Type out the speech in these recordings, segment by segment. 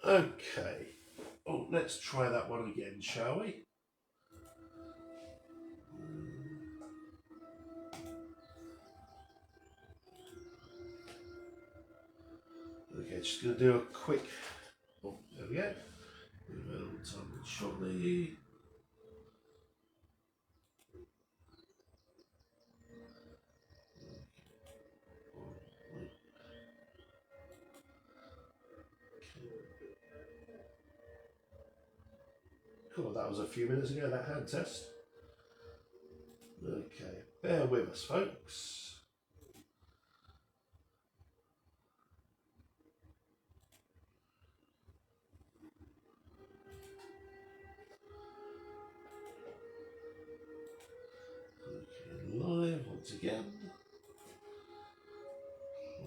Okay. Oh, let's try that one again, shall we? Okay, just going to do a quick. Oh, there we go. Shortly. Cool, that was a few minutes ago, that hand test. Okay, bear with us, folks. Okay, live once again.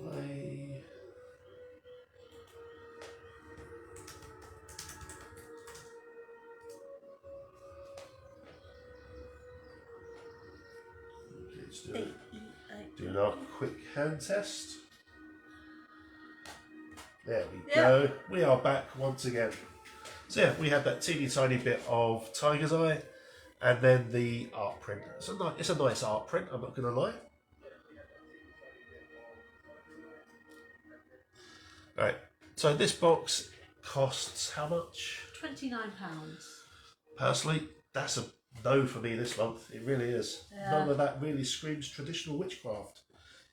Play. Okay, let's do our quick hand test. There we go. We are back once again. So yeah, we had that teeny tiny bit of Tiger's Eye, and then the art print. It's a nice art print, I'm not going to lie. Right, so this box costs how much? £29. Personally, that's a no for me this month. It really is. Yeah. None of that really screams traditional witchcraft.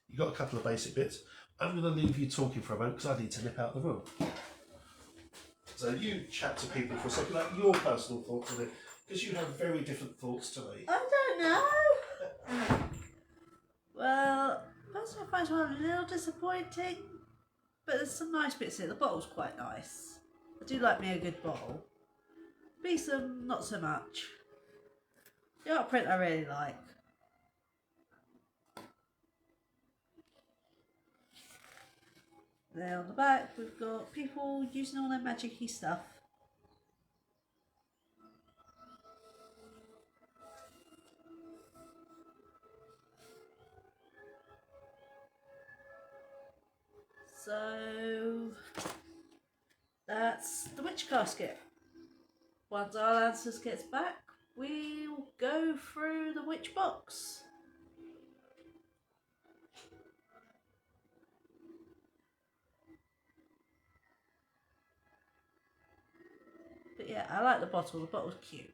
You got a couple of basic bits. I'm going to leave you talking for a moment because I need to nip out the room. So you chat to people for a second about your personal thoughts on it, because you have very different thoughts to me. I don't know. Well, personally, I find one a little disappointing, but there's some nice bits here. The bottle's quite nice. I do like me a good bottle. Besom, not so much. The art print I really like. There on the back we've got people using all their magic-y stuff. So that's the witch casket. Once our Ansuz gets back, we'll go through the witch box. But yeah, I like the bottle. The bottle's cute.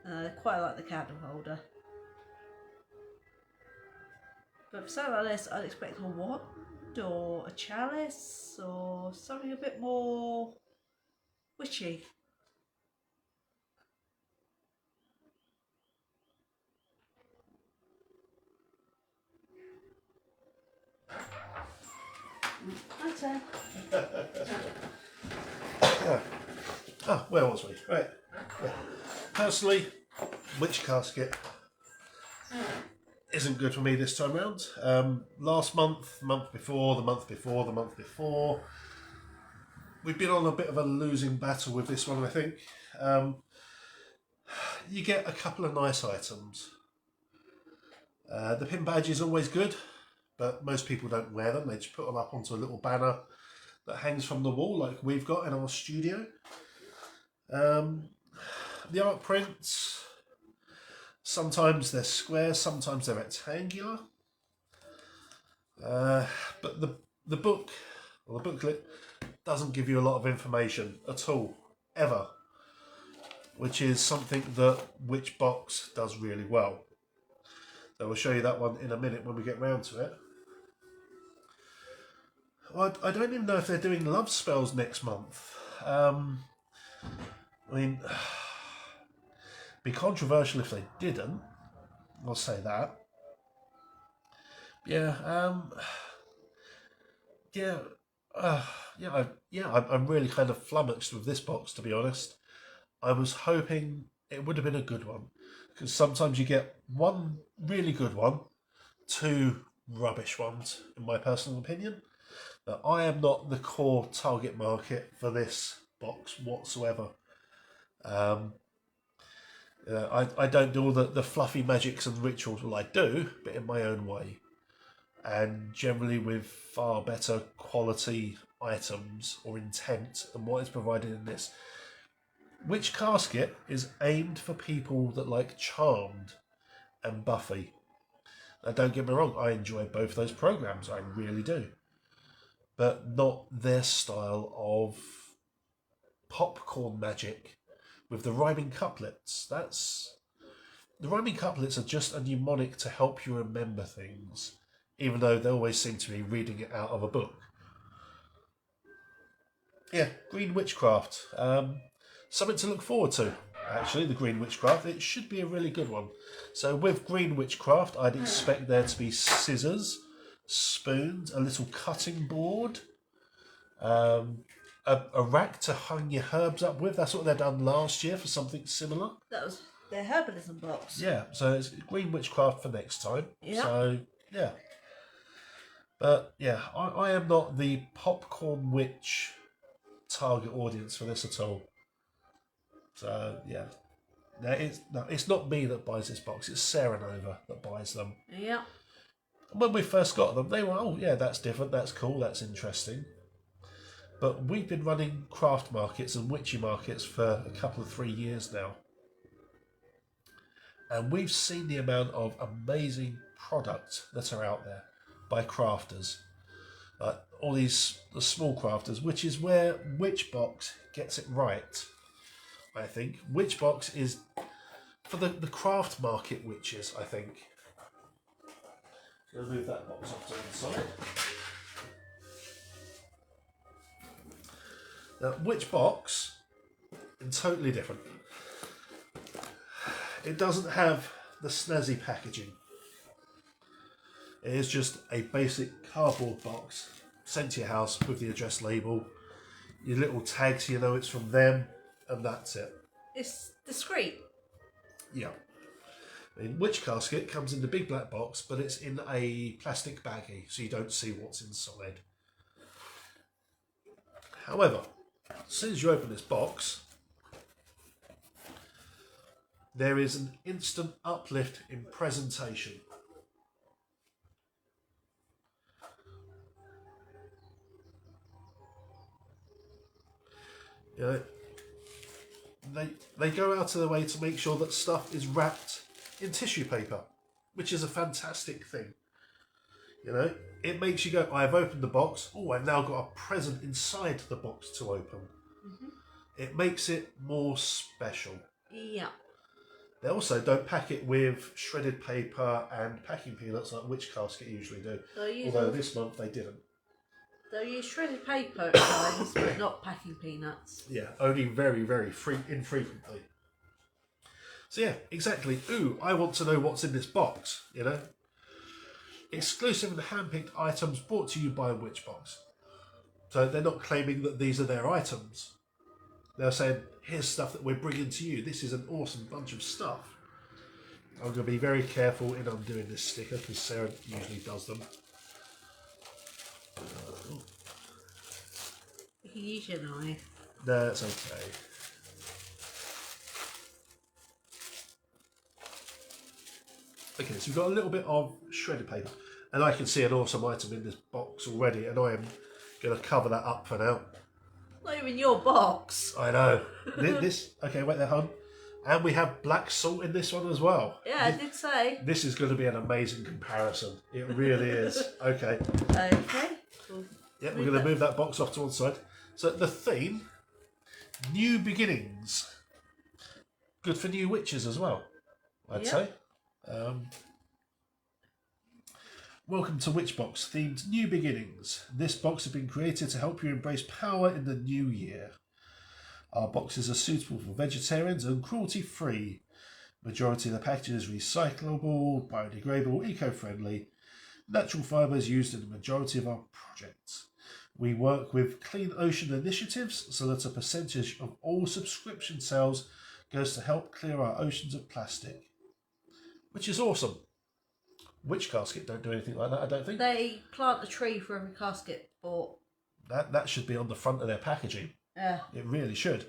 I quite like the candle holder. But for something like this, I'd expect a wand or a chalice or something a bit more witchy. My turn. Oh, where was we? Right. Yeah. Personally, witch casket isn't good for me this time round. Last month, the month before, the month before, the month before, we've been on a bit of a losing battle with this one, I think. You get a couple of nice items. The pin badge is always good, but most people don't wear them. They just put them up onto a little banner that hangs from the wall like we've got in our studio. The art prints, sometimes they're square, sometimes they're rectangular. But the book, or the booklet, doesn't give you a lot of information at all, ever. Which is something that Witchbox does really well. So we'll show you that one in a minute when we get round to it. I don't even know if they're doing love spells next month. I mean, it'd be controversial if they didn't. I'll say that. Yeah. I'm really kind of flummoxed with this box, to be honest. I was hoping it would have been a good one, because sometimes you get one really good one, two rubbish ones, in my personal opinion. Now, I am not the core target market for this box whatsoever. I don't do all the fluffy magics and rituals. Well, I do, but in my own way. and generally with far better quality items or intent than what is provided in this. Witch Casket is aimed for people that like Charmed and Buffy. Now, don't get me wrong, I enjoy both those programs, I really do. But not their style of popcorn magic with the rhyming couplets. The rhyming couplets are just a mnemonic to help you remember things, even though they always seem to be reading it out of a book. Yeah, Green Witchcraft. Something to look forward to, actually, the Green Witchcraft. It should be a really good one. So with Green Witchcraft, I'd expect there to be scissors, spoons, a little cutting board, a rack to hang your herbs up with. That's what they've done last year for something similar. That was their herbalism box. Yeah, so it's Green Witchcraft for next time. Yeah. So, yeah. But, yeah, I am not the popcorn witch target audience for this at all. So, yeah. It's not me that buys this box. It's Sarah Nova that buys them. Yeah. When we first got them, they were, oh, yeah, that's different, that's cool, that's interesting. But we've been running craft markets and witchy markets for a couple of 3 years now. And we've seen the amount of amazing products that are out there by crafters. All the small crafters, which is where Witchbox gets it right, I think. Witchbox is for the craft market witches, I think. Going to move that box off to the side. Now, Witchbox is totally different. It doesn't have the snazzy packaging. It is just a basic cardboard box sent to your house with the address label, your little tag so you know it's from them, and that's it. It's discreet. Yeah. Witch Casket comes in the big black box, but it's in a plastic baggie, so you don't see what's inside. However, as soon as you open this box, there is an instant uplift in presentation. You know, they go out of their way to make sure that stuff is wrapped in tissue paper, which is a fantastic thing. You know, it makes you go, I've opened the box, oh, I've now got a present inside the box to open. Mm-hmm. It makes it more special. Yeah. They also don't pack it with shredded paper and packing peanuts like Witch Casket usually do. Although this month they didn't. They'll use shredded paper at times, but not packing peanuts. Yeah, only very, very infrequently. So yeah, exactly. Ooh, I want to know what's in this box, you know? Exclusive and hand-picked items brought to you by Witchbox. So they're not claiming that these are their items. They're saying, here's stuff that we're bringing to you. This is an awesome bunch of stuff. I'm going to be very careful in undoing this sticker because Sarah usually does them. You can use your knife. No, it's okay. Okay, so we've got a little bit of shredded paper. And I can see an awesome item in this box already, and I am going to cover that up for now. Not even your box. I know. This okay, wait there, hon. And we have black salt in this one as well. Yeah, I did say. This is going to be an amazing comparison. It really is. Okay. Okay. Yeah, we're going to move that box off to one side. So the theme, new beginnings. Good for new witches as well, I'd say. Welcome to Witchbox, themed New Beginnings. This box has been created to help you embrace power in the new year. Our boxes are suitable for vegetarians and cruelty-free. Majority of the packaging is recyclable, biodegradable, eco-friendly. Natural fibres used in the majority of our projects. We work with Clean Ocean initiatives so that a percentage of all subscription sales goes to help clear our oceans of plastic. Which is awesome. Witch Casket don't do anything like that, I don't think. They plant a tree for every casket bought. That should be on the front of their packaging. Yeah. It really should.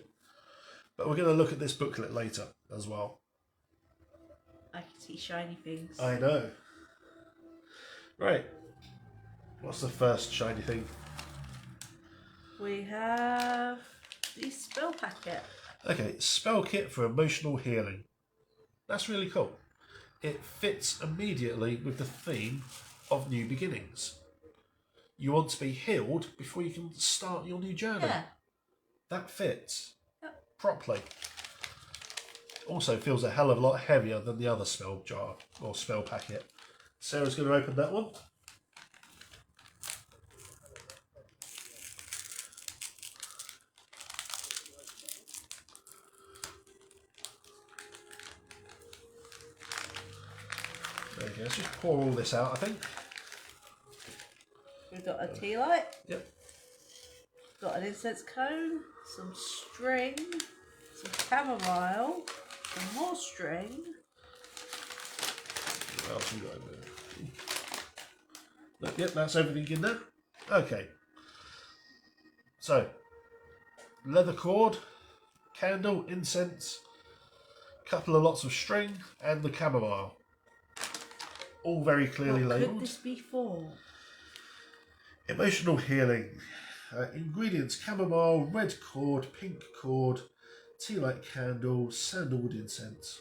But we're going to look at this booklet later as well. I can see shiny things. I know. Right. What's the first shiny thing? We have the spell packet. Okay, spell kit for emotional healing. That's really cool. It fits immediately with the theme of new beginnings. You want to be healed before you can start your new journey. Yeah. That fits Yep. properly. Also feels a hell of a lot heavier than the other spell jar or spell packet. Sarah's going to open that one. There you go. Let's just pour all this out, I think. We've got a tea light. Yep. Got an incense cone, some string, some chamomile, some more string. What else we got in there? Yep, that's everything in there. Okay. So, leather cord, candle, incense, couple of lots of string, and the chamomile. All very clearly What labelled. could this be for? Emotional healing. Ingredients: chamomile, red cord, pink cord, tea light candle, sandalwood incense.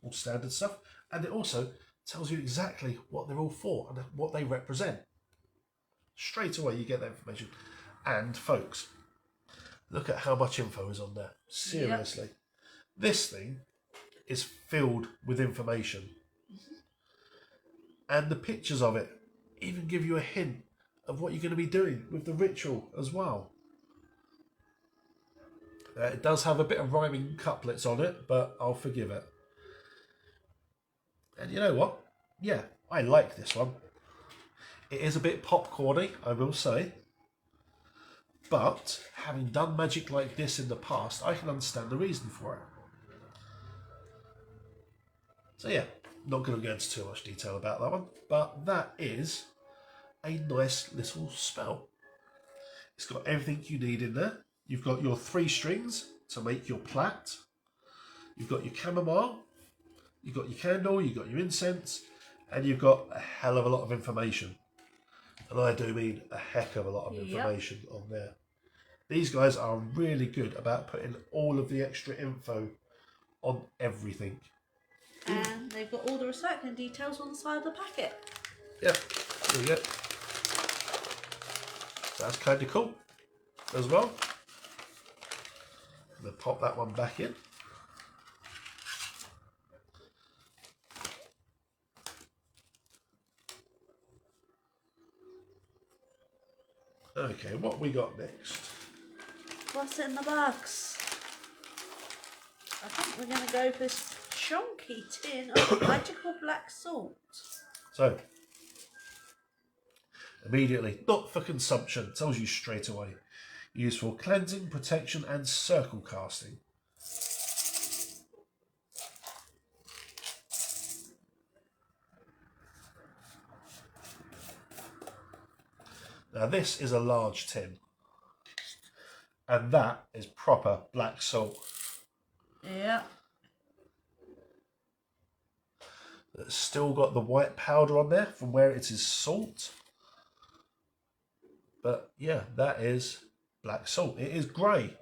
All standard stuff. And it also tells you exactly what they're all for and what they represent. Straight away you get that information. And folks, look at how much info is on there. Seriously. Yep. This thing is filled with information. And the pictures of it even give you a hint of what you're going to be doing with the ritual as well. It does have a bit of rhyming couplets on it, but I'll forgive it. And you know what? Yeah, I like this one. It is a bit popcorny, I will say. But having done magic like this in the past, I can understand the reason for it. So yeah, not going to go into too much detail about that one. But that is a nice little spell. It's got everything you need in there. You've got your 3 strings to make your plait. You've got your chamomile. You've got your candle. You've got your incense. And you've got a hell of a lot of information. And I do mean a heck of a lot of information on there. These guys are really good about putting all of the extra info on everything. And they've got all the recycling details on the side of the packet. Yep, there you go. That's kind of cool as well. I'm going to pop that one back in. Okay, what we got next? What's in the box? I think we're going to go for this chunky tin of magical black salt. So, immediately, not for consumption, tells you straight away. Used for cleansing, protection and circle casting. Now this is a large tin. And that is proper black salt. Yeah. It's still got the white powder on there from where it is salt. But yeah, that is black salt. It is grey,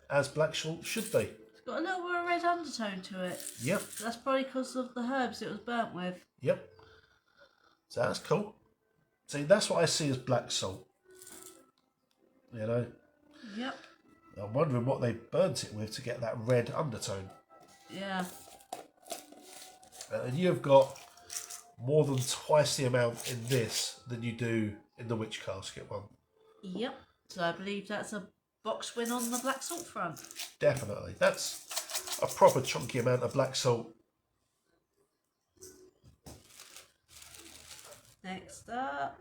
as black salt should be. It's got a little bit of red undertone to it. Yep. That's probably because of the herbs it was burnt with. Yep. So that's cool. See, that's what I see as black salt. You know? Yep. I'm wondering what they burnt it with to get that red undertone. Yeah. And you've got more than twice the amount in this than you do in the witch casket one. Yep. So I believe that's a box win on the black salt front. Definitely. That's a proper chunky amount of black salt. Next up.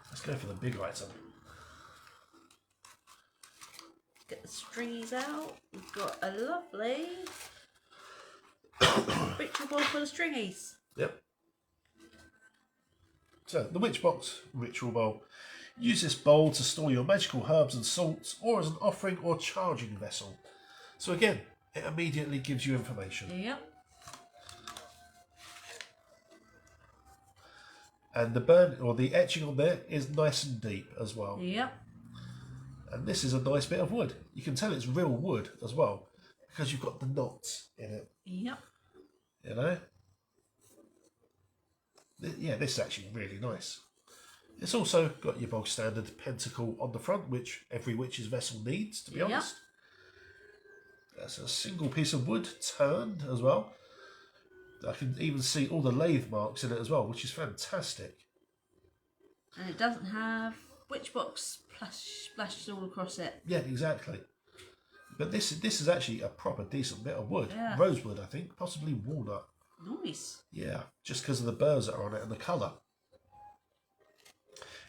Let's go for the big item. Get the strings out. We've got a lovely ritual ball full of stringies. Yep. So, the Witch Box Ritual Bowl. Use this bowl to store your magical herbs and salts, or as an offering or charging vessel. So again, it immediately gives you information. Yep. And the burn or the etching on there is nice and deep as well. Yep. And this is a nice bit of wood. You can tell it's real wood as well because you've got the knots in it. Yep. You know? Yeah, this is actually really nice. It's also got your bog standard pentacle on the front, which every witch's vessel needs, to be honest. That's a single piece of wood turned as well. I can even see all the lathe marks in it as well, which is fantastic. And it doesn't have witch box splashed all across it. Yeah, exactly. But this is actually a proper decent bit of wood. Yeah. Rosewood, I think, possibly walnut. Nice. Yeah, just because of the burrs that are on it and the colour.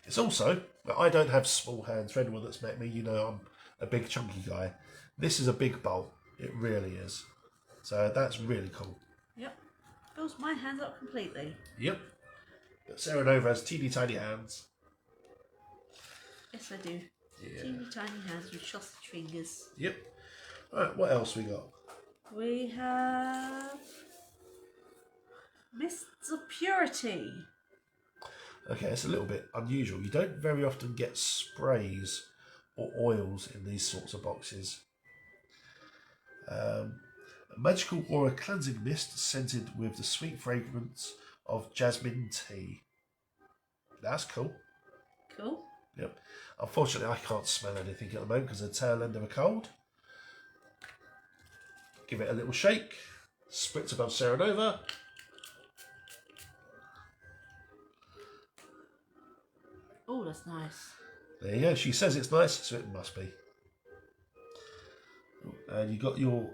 It's also, I don't have small hands. For anyone that's met me, you know I'm a big chunky guy. This is a big bowl. It really is. So that's really cool. Yep. Fills my hands up completely. Yep. But Sarah Nova has teeny tiny hands. Yes, I do. Yeah. Teeny tiny hands with sausage fingers. Yep. Alright, what else we got? We have Mists of Purity. Okay, it's a little bit unusual. You don't very often get sprays or oils in these sorts of boxes. A magical aura cleansing mist scented with the sweet fragrance of jasmine tea. That's cool. Cool. Yep. Unfortunately, I can't smell anything at the moment because of the tail end of a cold. Give it a little shake. Spritz above Sarah Nova. Oh, that's nice. There you go. She says it's nice, so it must be. And you got your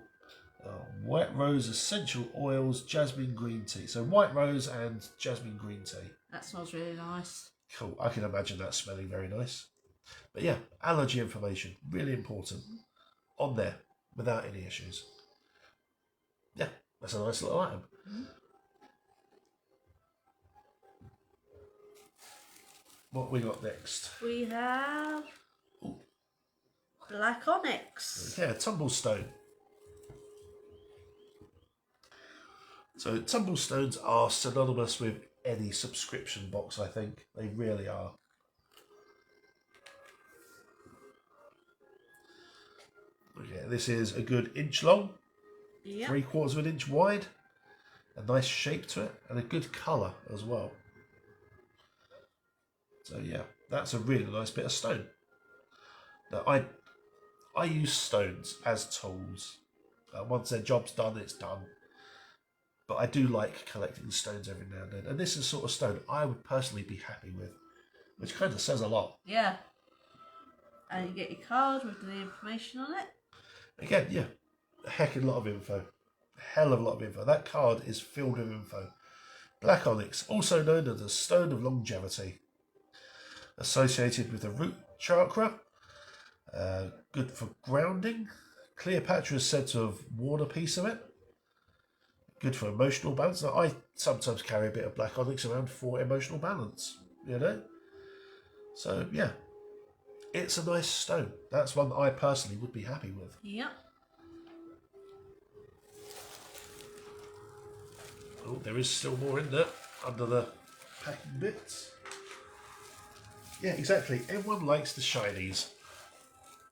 white rose essential oils, jasmine green tea. So white rose and jasmine green tea. That smells really nice. Cool. I can imagine that smelling very nice. But yeah, allergy information, really important. On there, without any issues. Yeah, that's a nice little item. Mm-hmm. What we got next? We have Black Onyx. Yeah, tumblestone. So tumblestones are synonymous with any subscription box, I think. They really are. Okay, this is a good inch long, Yep. 3/4 of an inch wide, a nice shape to it, and a good colour as well. So yeah, that's a really nice bit of stone. Now I use stones as tools. Once their job's done, it's done. But I do like collecting stones every now and then. And this is sort of stone I would personally be happy with, which kind of says a lot. Yeah. And you get your card with the information on it. Again, yeah, a heckin' lot of info. A hell of a lot of info. That card is filled with info. Black onyx, also known as the stone of longevity. Associated with the root chakra. Good for grounding. Cleopatra is said to have worn a piece of it. Good for emotional balance. Now, I sometimes carry a bit of black onyx around for emotional balance, you know? So, yeah. It's a nice stone. That's one that I personally would be happy with. Yep. Oh, there is still more in there under the packing bits. Yeah, exactly. Everyone likes the shinies.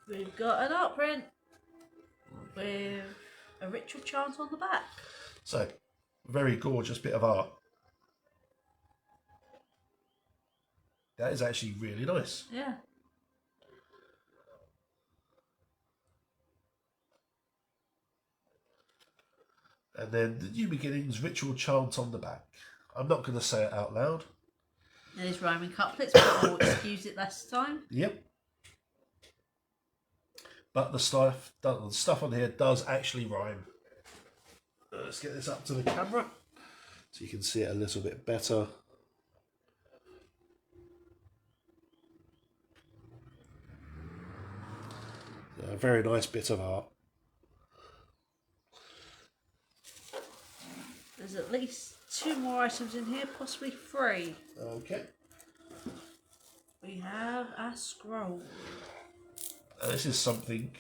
We've got an art print with a ritual chant on the back. So, very gorgeous bit of art. That is actually really nice. Yeah. And then the New Beginnings ritual chant on the back. I'm not going to say it out loud. There's rhyming couplets, but we'll excuse it last time. Yep. But the stuff on here does actually rhyme. Let's get this up to the camera so you can see it a little bit better. A very nice bit of art. There's at least 2 more items in here, possibly 3. Okay. We have a scroll. This is something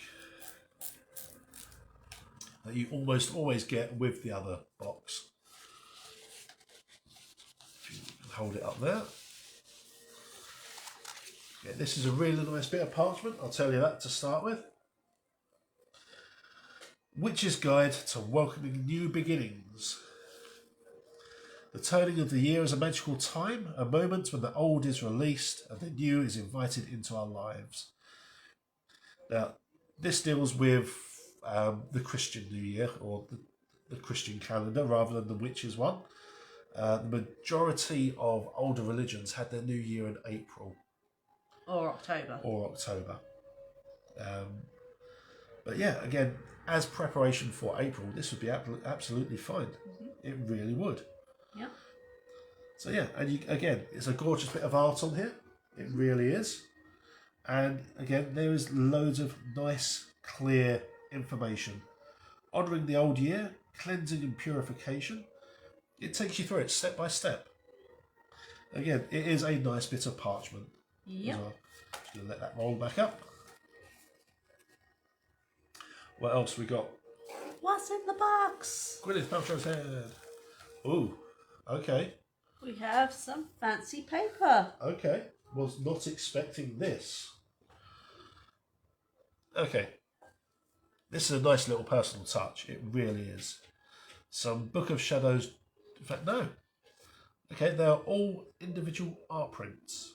that you almost always get with the other box. hold it up there. Yeah, this is a really nice bit of parchment, I'll tell you that to start with. Witch's Guide to Welcoming New Beginnings. The turning of the year is a magical time, a moment when the old is released and the new is invited into our lives. Now, this deals with the Christian New Year, or the Christian calendar, rather than the witches one. The majority of older religions had their New Year in April. Or October. But yeah, again, as preparation for April, this would be absolutely fine. It really would. Yep. So yeah, and again, it's a gorgeous bit of art on here. It really is. And again, there is loads of nice, clear information. Honouring the old year, cleansing and purification. It takes you through it step by step. Again, it is a nice bit of parchment. Yep. As well. Just going to let that roll back up. What else we got? What's in the box? Gwyneth Paltrow's head. Ooh, okay. We have some fancy paper. Okay, was not expecting this. Okay, this is a nice little personal touch. It really is. Some Book of Shadows. In fact, no. Okay, they are all individual art prints.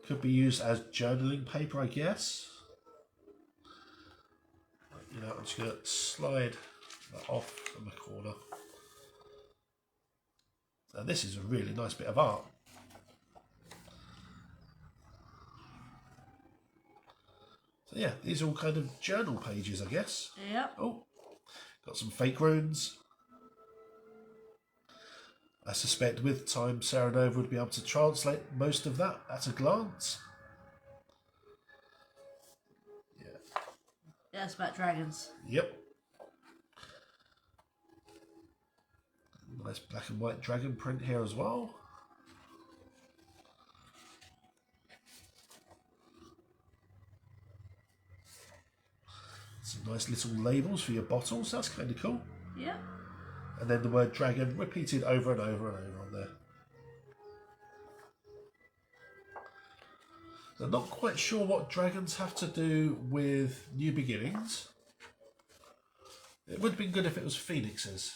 Could be used as journaling paper, I guess. You know, I'm just going to slide that off from the corner. And this is a really nice bit of art. So yeah, these are all kind of journal pages, I guess. Yep. Oh, got some fake runes. I suspect with time Sarah Nova would be able to translate most of that at a glance. Yeah, it's about dragons. Yep. Nice black and white dragon print here as well. Some nice little labels for your bottles. That's kind of cool. Yeah. And then the word dragon repeated over and over and over on there. So I'm not quite sure what dragons have to do with new beginnings. It would have been good if it was phoenixes.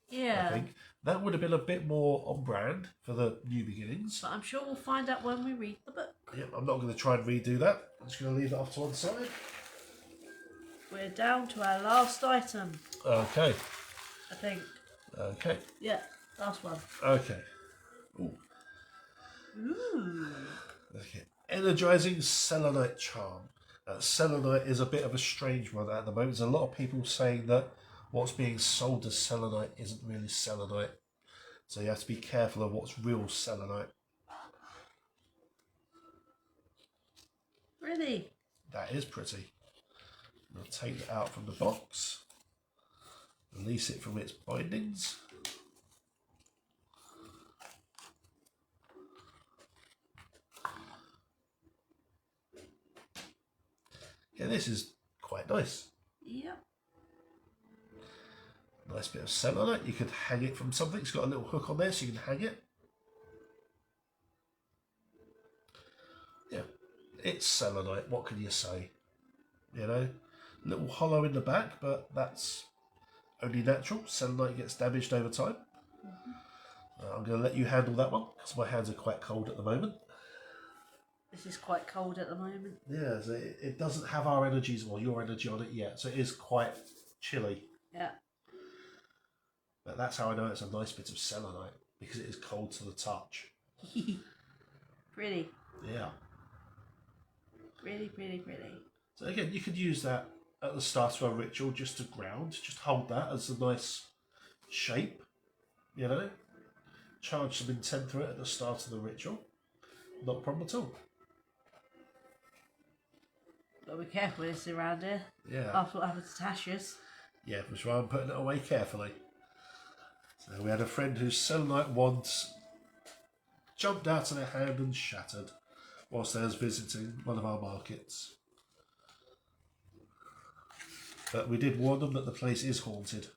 Yeah. I think that would have been a bit more on brand for the new beginnings. But I'm sure we'll find out when we read the book. Yep, I'm not going to try and redo that. I'm just going to leave that off to one side. We're down to our last item, Okay. I think. Okay. Yeah, last one. Okay. Ooh. Ooh. Okay. Energizing selenite charm. Selenite is a bit of a strange one at the moment. There's a lot of people saying that what's being sold as selenite isn't really selenite. So you have to be careful of what's real selenite. Pretty. That is pretty. I'll take that out from the box. Release it from its bindings. Yeah, this is quite nice. Yep. Nice bit of selenite. You could hang it from something. It's got a little hook on there so you can hang it. Yeah, it's selenite. What can you say? You know, little hollow in the back, but that's only natural. Selenite gets damaged over time. I'm going to let you handle that one because my hands are quite cold at the moment. This is quite cold at the moment. Yeah, so it doesn't have our energies or your energy on it yet, so it is quite chilly. Yeah. But that's how I know it's a nice bit of selenite, because it is cold to the touch. Pretty. Yeah. Pretty, pretty, pretty. So again, you could use that at the start of a ritual just to ground. Just hold that as a nice shape, you know. Charge some intent through it at the start of the ritual. Not a problem at all. Gotta be careful with this around here. Yeah. After what happened to Tasha's. Yeah, which is why I'm putting it away carefully. So we had a friend whose selenite once jumped out of their hand and shattered whilst they was visiting one of our markets. But we did warn them that the place is haunted.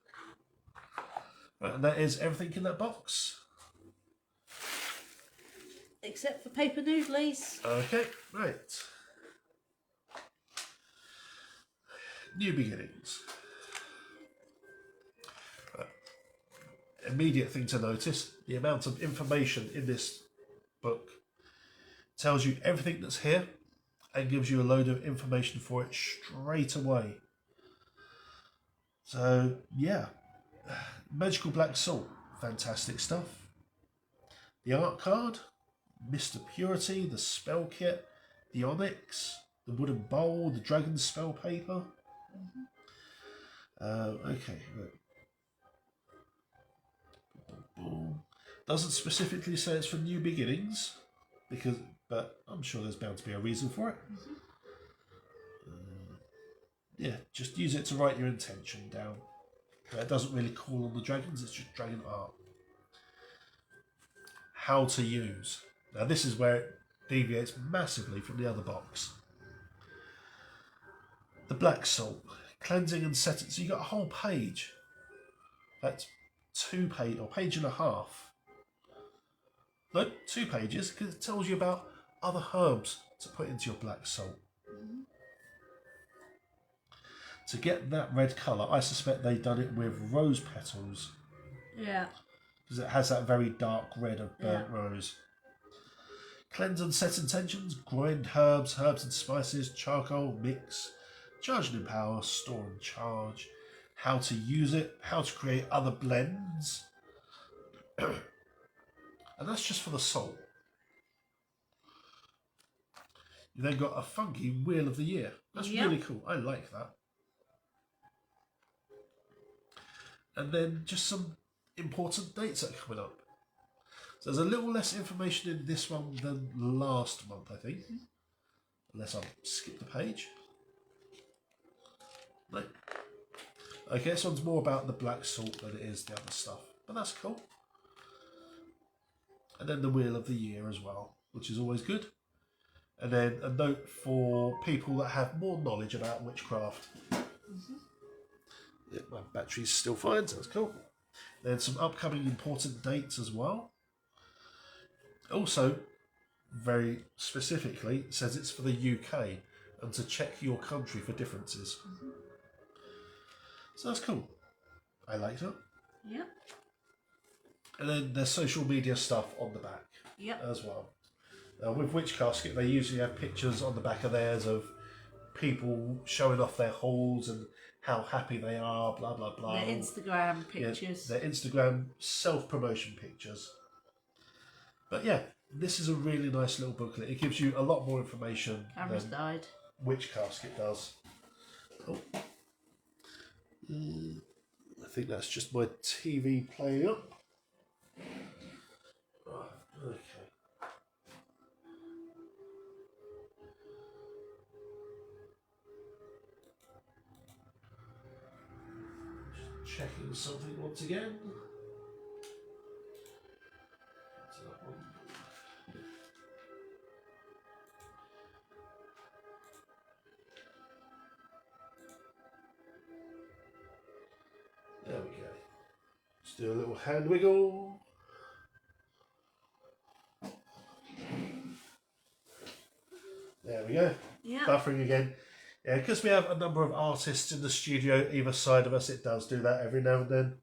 Right, and that is everything in that box. except for paper noodlies. Okay, right. New beginnings. Immediate thing to notice, the amount of information in this book tells you everything that's here and gives you a load of information for it straight away. So, yeah. Magical Black Salt, fantastic stuff. The art card, Mr. Purity, the spell kit, the onyx, the wooden bowl, the dragon spell paper. Okay, right. Doesn't specifically say it's for new beginnings, but I'm sure there's bound to be a reason for it. Yeah, just use it to write your intention down. It doesn't really call on the dragons, it's just dragon art. How to use. Now this is where it deviates massively from the other box. The black salt, cleansing and setting. So you got a whole page. That's 2 page or page and a half. No, 2 pages, because it tells you about other herbs to put into your black salt. To get that red colour, I suspect they've done it with rose petals. Yeah. Because it has that very dark red of burnt rose. Cleanse and set intentions, grind herbs and spices, charcoal, mix, charge and empower, store and charge, how to use it, how to create other blends. And that's just for the salt. You then got a funky Wheel of the Year. That's really cool. I like that. And then just some important dates that are coming up. So there's a little less information in this one than last month, I think. Unless I've skipped a page. No. Okay, this one's more about the black salt than it is the other stuff. But that's cool. And then the Wheel of the Year as well, which is always good. And then a note for people that have more knowledge about witchcraft. Yeah, my battery's still fine, so that's cool. Then some upcoming important dates as well. Also, very specifically, it says it's for the UK and to check your country for differences. So that's cool. I like that. Yeah. And then there's social media stuff on the back as well. With Witch Casket, they usually have pictures on the back of theirs of people showing off their hauls and how happy they are, blah, blah, blah. Their Instagram pictures. Yeah, their Instagram self-promotion pictures. But yeah, this is a really nice little booklet. It gives you a lot more information Camera's died. Witch Casket does. Oh. I think that's just my TV playing up. Okay. Just checking something once again. That's that one. There we go. Let's do a little hand wiggle. There we go. Yeah. Buffering again. Yeah, because we have a number of artists in the studio either side of us, it does do that every now and then.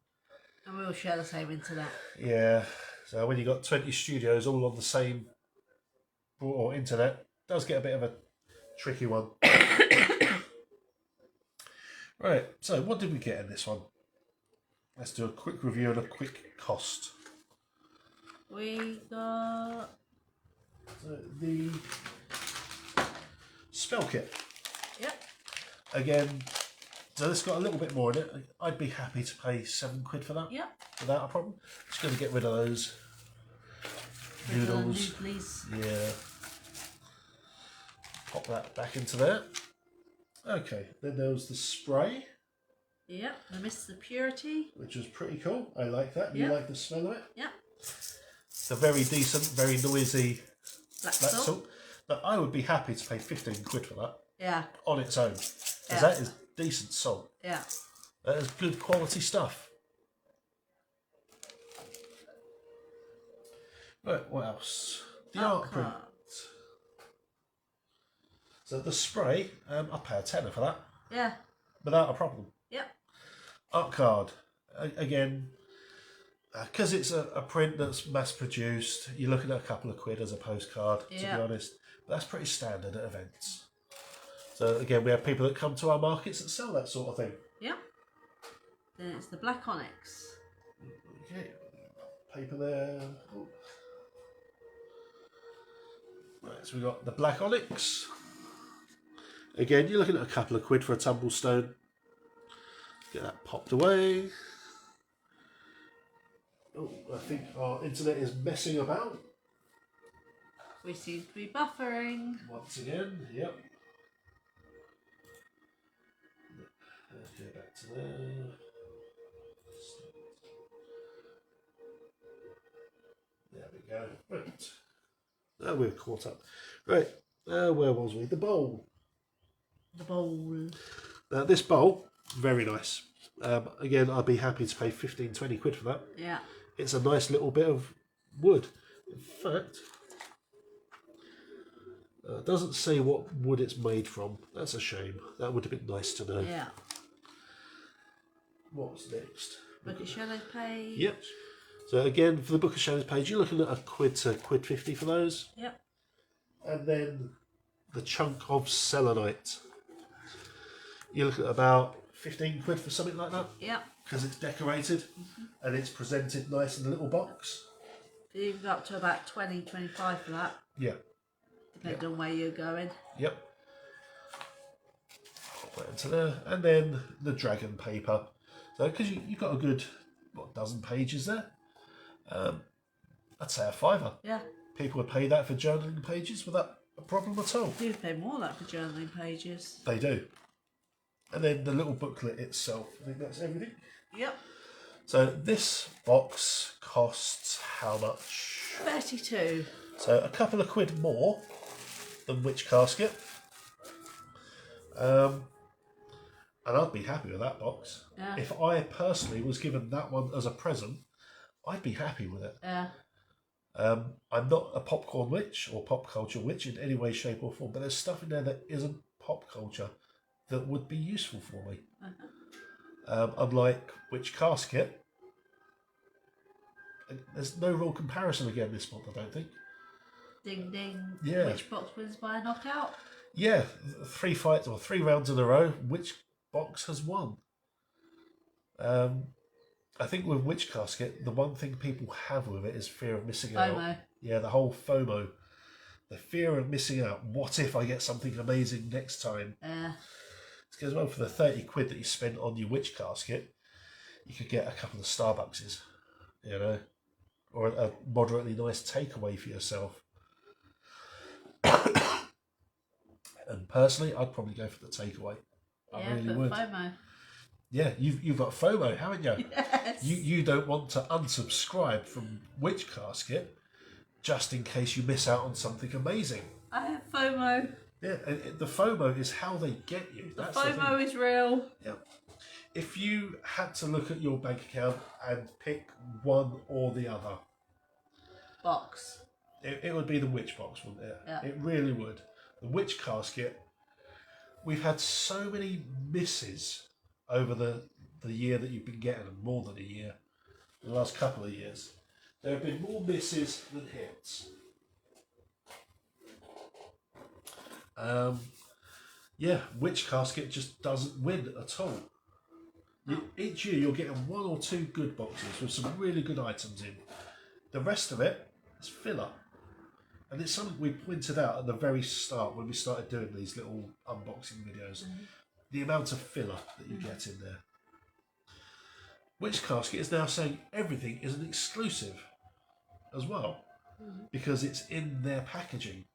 And we all share the same internet. Yeah. So when you've got 20 studios all on the same or internet, it does get a bit of a tricky one. Right, so what did we get in this one? Let's do a quick review and a quick cost. We got The spell kit. Yep. Again, so this got a little bit more in it. I'd be happy to pay £7 for that. Yep. Without a problem. Just going to get rid of those noodles. Yeah. Pop that back into there. Okay, then there was the spray. Yep, the Mr. Purity. Which was pretty cool. I like that. Yep. You like the smell of it? Yep. It's a very decent, very noisy Black black salt. salt. But I would be happy to pay £15 for that. Yeah. On its own. Because Yeah. that is decent salt. Yeah. That is good quality stuff. Right, what else? The art print. So the spray, I'll pay a tenner for that. Yeah. Without a problem. Yep. Art card. Again, because it's a print that's mass produced, you're looking at a couple of quid as a postcard, to be honest. But that's pretty standard at events. So again, we have people that come to our markets that sell that sort of thing. Yep. Then it's the black onyx. Okay, paper there. Oh. Right, so we've got the black onyx. Again, you're looking at a couple of quid for a tumblestone. Get that popped away. Oh, I think our internet is messing about. We seem to be buffering. Once again, yep. Let's go back to there. There we go. Right. Now we're caught up. Right. Where was we? The bowl. The bowl. Now this bowl, very nice. Again, I'd be happy to pay 15, 20 quid for that. Yeah. It's a nice little bit of wood. In fact, it doesn't say what wood it's made from. That's a shame. That would have been nice to know. Yeah. What's next? Book of Shadows page. Yep. So again, for the Book of Shadows page, you're looking at a quid to quid 50 for those. Yep. And then the chunk of selenite. You're looking at about 15 quid for something like that. Yep. Because it's decorated and it's presented nice in a little box. You can go up to about 20, 25 for that. Yeah. Depending on where you're going. Yep. Pop that into there. And then the dragon paper. So, because you've got a good, dozen pages there. I'd say a £5. Yeah. People would pay that for journaling pages without a problem at all. You pay more than that for journaling pages. They do. And then the little booklet itself. I think that's everything. Yep. So this box costs how much? 32. So a couple of quid more than Witch Casket. And I'd be happy with that box. Yeah. If I personally was given that one as a present, I'd be happy with it. Yeah. I'm not a popcorn witch or pop culture witch in any way, shape or form, but there's stuff in there that isn't pop culture that would be useful for me. Unlike Witch Casket, there's no real comparison again this month, I don't think. Ding ding. Yeah. Which box wins by a knockout? Yeah, 3 fights or 3 rounds in a row. Which box has won? I think with Witch Casket, the one thing people have with it is fear of missing out. FOMO. Yeah, the whole FOMO. The fear of missing out. What if I get something amazing next time? Yeah. Because well, for the 30 quid that you spent on your Witch Casket, you could get a couple of Starbuckses, you know, or a moderately nice takeaway for yourself. And personally, I'd probably go for the takeaway. I really would. FOMO. Yeah, you've got FOMO, haven't you? Yes. You don't want to unsubscribe from Witch Casket just in case you miss out on something amazing. I have FOMO. Yeah, and the FOMO is how they get you. The That's FOMO is real. Yeah. If you had to look at your bank account and pick one or the other, Box. it would be the Witch box, wouldn't it? Yeah. It really would. The Witch Casket, we've had so many misses over the year that you've been getting them, more than a year, the last couple of years. There have been more misses than hits. Yeah, Witch Casket just doesn't win at all. Each year you're getting 1 or 2 good boxes with some really good items in. The rest of it is filler. And it's something we pointed out at the very start when we started doing these little unboxing videos. The amount of filler that you get in there. Witch Casket is now saying everything is an exclusive as well. Because it's in their packaging.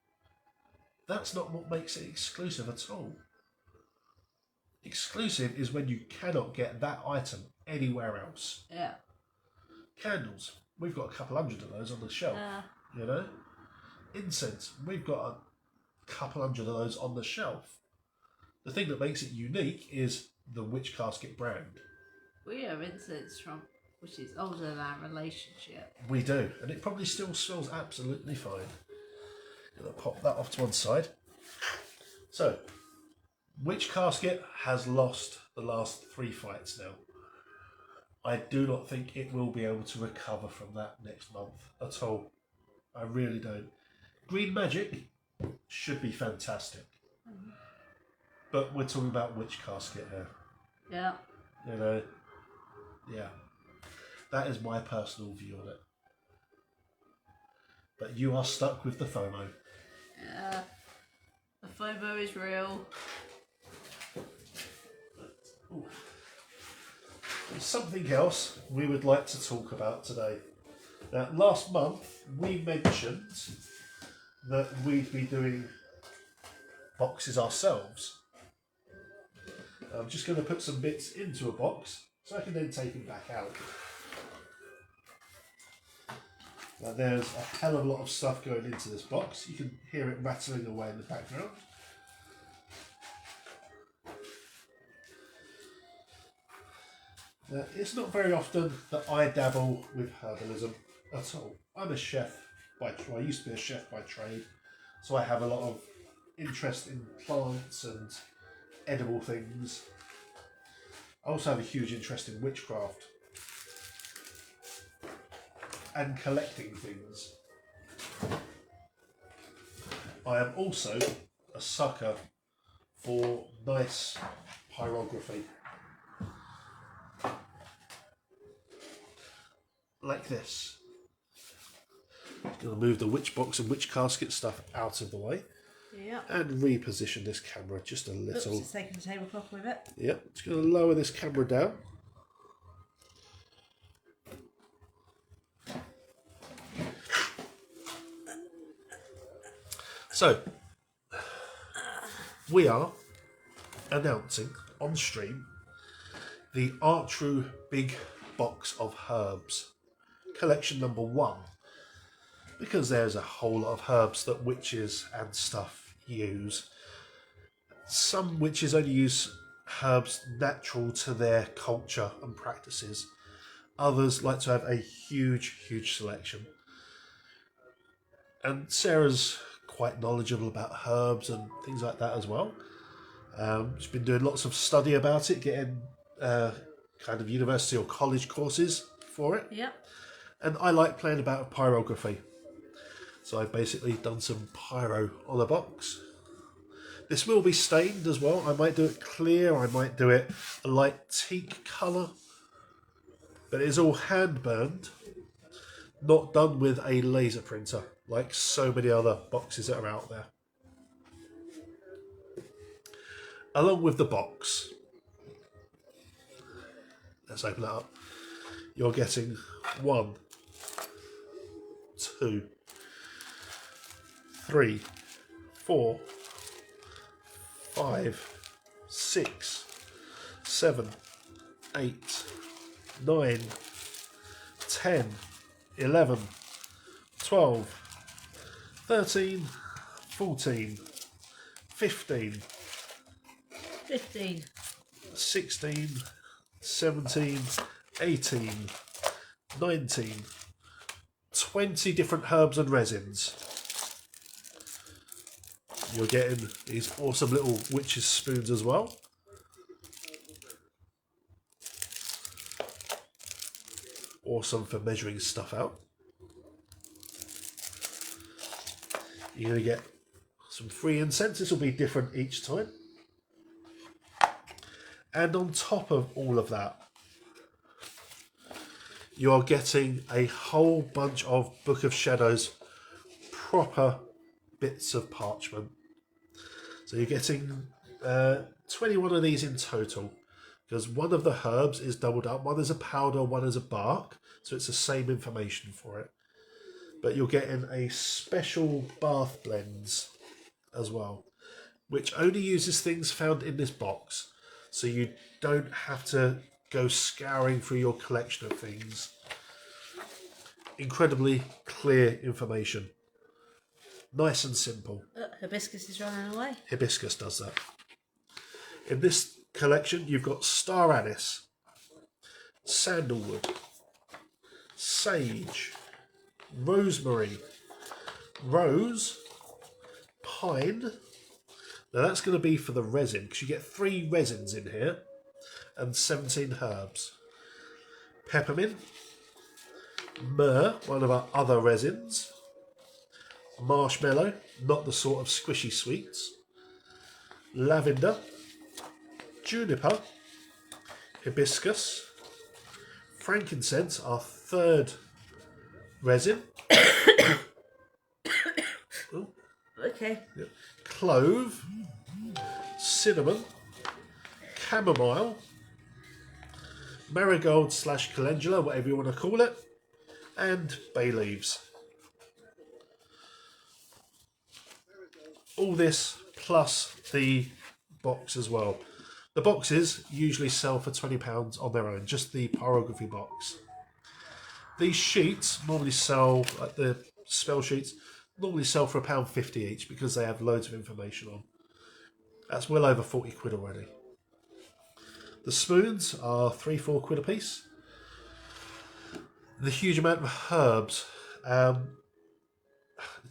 That's not what makes it exclusive at all. Exclusive is when you cannot get that item anywhere else. Yeah. Candles, we've got a couple hundred of those on the shelf, you know. Incense, we've got a couple hundred of those on the shelf. The thing that makes it unique is the Witch Casket brand. We have incense from which is older than our relationship. We do, and it probably still smells absolutely fine. Gonna pop that off to one side. So, Witch Casket has lost the last 3 fights now. I do not think it will be able to recover from that next month at all. I really don't. Green Magic should be fantastic. But we're talking about Witch Casket here. Yeah. You know, yeah. That is my personal view on it. But you are stuck with the FOMO. Yeah. The FOMO is real. Ooh. Something else we would like to talk about today. Now, last month we mentioned that we'd be doing boxes ourselves. I'm just going to put some bits into a box so I can then take them back out. Now, there's a hell of a lot of stuff going into this box. You can hear it rattling away in the background. It's not very often that I dabble with herbalism at all. I'm a chef by trade. I used to be a chef by trade, so I have a lot of interest in plants and edible things. I also have a huge interest in witchcraft and collecting things. I am also a sucker for nice pyrography. Like this. I'm going to move the witch box and witch casket stuff out of the way. Yeah. And reposition this camera just a little. Oops, it's taking the tablecloth with it. Yep, just going to lower this camera down. So, we are announcing on stream the Art True Big Box of Herbs, collection number 1. Because there's a whole lot of herbs that witches and stuff use. Some witches only use herbs natural to their culture and practices. Others like to have a huge selection. And Sarah's quite knowledgeable about herbs and things like that as well. She's been doing lots of study about it, getting kind of university or college courses for it. Yep. And I like playing about with pyrography. So I've basically done some pyro on a box. This will be stained as well. I might do it clear, I might do it a light teak colour. But it is all hand burned, not done with a laser printer, like so many other boxes that are out there. Along with the box, let's open it up. You're getting 1, 2, 3, 4, 5, 6, 7, 8, 9, 10, 11, 12, 13, 14, 15, 15. 16, 17, 18, 19, 20 different herbs and resins. You're getting these awesome little witch's spoons as well. Awesome for measuring stuff out. You're going to get some free incense. This will be different each time. And on top of all of that, you are getting a whole bunch of Book of Shadows proper bits of parchment. So you're getting 21 of these in total, because one of the herbs is doubled up. One is a powder, one is a bark, so it's the same information for it. But you're getting a special bath blends as well, which only uses things found in this box, so you don't have to go scouring through your collection of things. Incredibly clear information. Nice and simple. Hibiscus is running away. Hibiscus does that. In this collection, you've got star anise, sandalwood, sage, rosemary, rose, pine. Now that's going to be for the resin, because you get 3 resins in here and 17 herbs. Peppermint, myrrh, one of our other resins, marshmallow, not the sort of squishy sweets, lavender, juniper, hibiscus, frankincense, our 3rd resin, Okay. clove, cinnamon, chamomile, marigold / calendula, whatever you want to call it, and bay leaves. All this plus the box as well. The boxes usually sell for £20 on their own, just the pyrography box. These sheets normally sell, like the spell sheets, normally sell for £1.50 each because they have loads of information on. That's well over 40 quid already. The spoons are 3-4 quid a piece. The huge amount of herbs,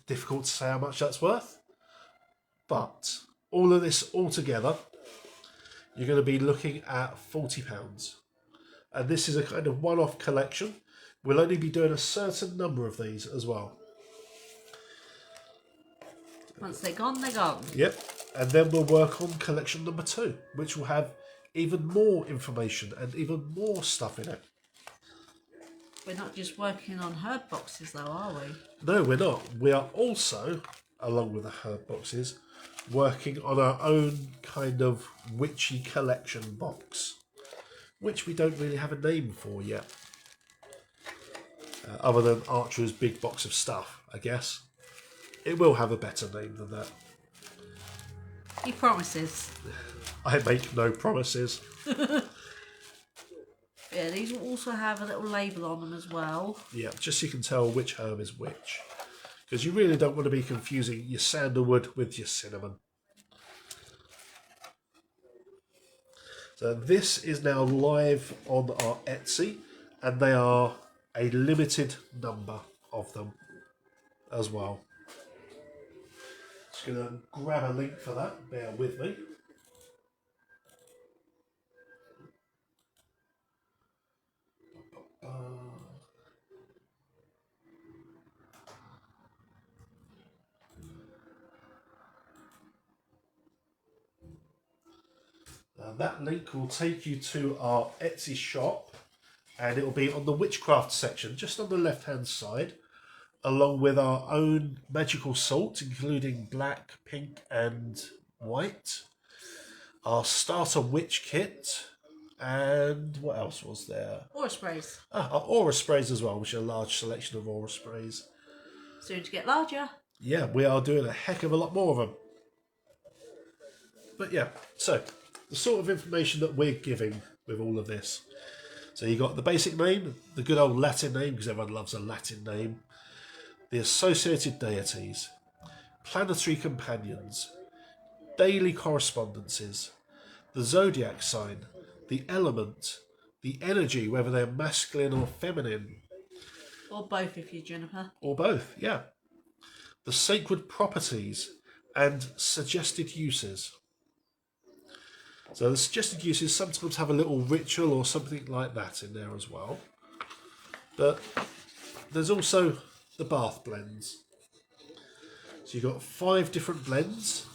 difficult to say how much that's worth, but all of this all together, you're going to be looking at £40. And this is a kind of one-off collection. We'll only be doing a certain number of these as well. Once they're gone, they're gone. Yep. And then we'll work on collection number 2, which will have even more information and even more stuff in it. We're not just working on herb boxes though, are we? No, we're not. We are also, along with the herb boxes, working on our own kind of witchy collection box, which we don't really have a name for yet. Other than Archer's big box of stuff, I guess. It will have a better name than that. He promises. I make no promises. Yeah, these will also have a little label on them as well. Yeah, just so you can tell which herb is which. Because you really don't want to be confusing your sandalwood with your cinnamon. So this is now live on our Etsy, and they are a limited number of them as well. Just going to grab a link for that, bear with me. That link will take you to our Etsy shop, and it will be on the witchcraft section, just on the left hand side, along with our own magical salt, including black, pink and white, our starter witch kit, and what else was there? Aura sprays. Our aura sprays as well, which are a large selection of aura sprays. Soon to get larger. Yeah, we are doing a heck of a lot more of them. But yeah, so the sort of information that we're giving with all of this. So you got the basic name, the good old Latin name, because everyone loves a Latin name, the associated deities, planetary companions, daily correspondences, the zodiac sign, the element, the energy, whether they're masculine or feminine. Or both if you're Juniper. Or both, yeah. The sacred properties and suggested uses. So the suggested uses sometimes have a little ritual or something like that in there as well. But there's also the bath blends. So you've got 5 different blends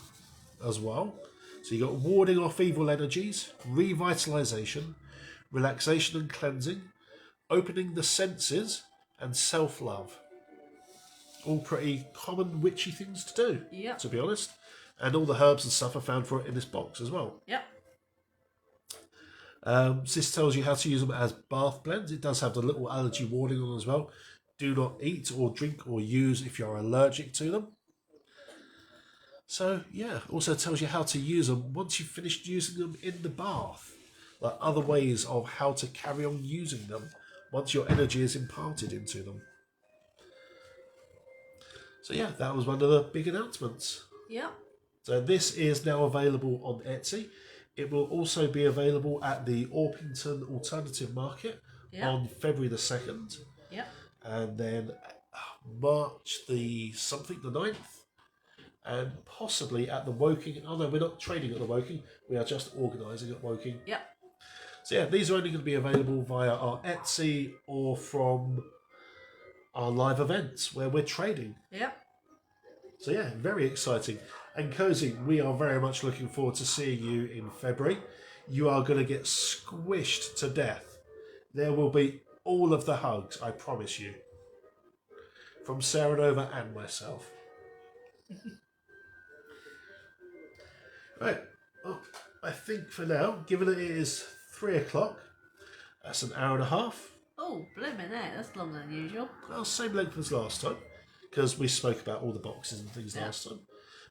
as well. So you've got warding off evil energies, revitalization, relaxation and cleansing, opening the senses, and self-love. All pretty common witchy things to do, Yep. to be honest. And all the herbs and stuff are found for it in this box as well. Yep. This tells you how to use them as bath blends. It does have the little allergy warning on as well. Do not eat or drink or use if you're allergic to them. So yeah, also tells you how to use them once you've finished using them in the bath. Like other ways of how to carry on using them once your energy is imparted into them. So yeah, that was one of the big announcements. Yep. So this is now available on Etsy. It will also be available at the Orpington Alternative Market on February the 2nd. Yep. And then March the 9th and possibly at the Woking. Oh no, we're not trading at the Woking. We are just organising at Woking. Yep. So yeah, these are only going to be available via our Etsy or from our live events where we're trading. Yep. So yeah, very exciting. And Cozy, we are very much looking forward to seeing you in February. You are going to get squished to death. There will be all of the hugs, I promise you. From Sarah Nova and myself. Right. Well, I think for now, given that it is 3 o'clock, that's an hour and a half. Oh, blimmin' heck, that's longer than usual. Well, same length as last time, because we spoke about all the boxes and things last time.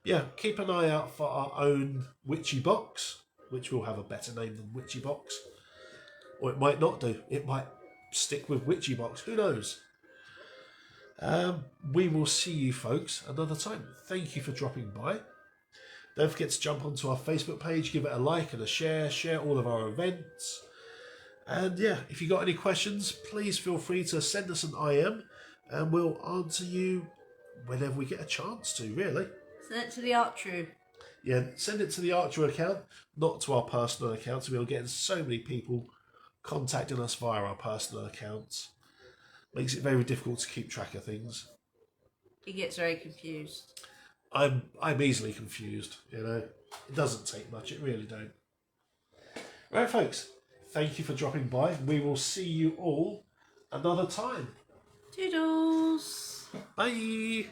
Yeah, keep an eye out for our own Witchy box, which will have a better name than Witchy box. Or it might not do. It might stick with Witchy box. Who knows? We will see you folks another time. Thank you for dropping by. Don't forget to jump onto our Facebook page, give it a like and a share all of our events. And yeah, if you got any questions, please feel free to send us an IM and we'll answer you whenever we get a chance to, really. Send it to the Art True. Yeah, send it to the Archer account, not to our personal accounts. We're getting so many people contacting us via our personal accounts. Makes it very difficult to keep track of things. He gets very confused. I'm easily confused, you know. It doesn't take much, it really don't. Right, folks, thank you for dropping by. We will see you all another time. Toodles! Bye!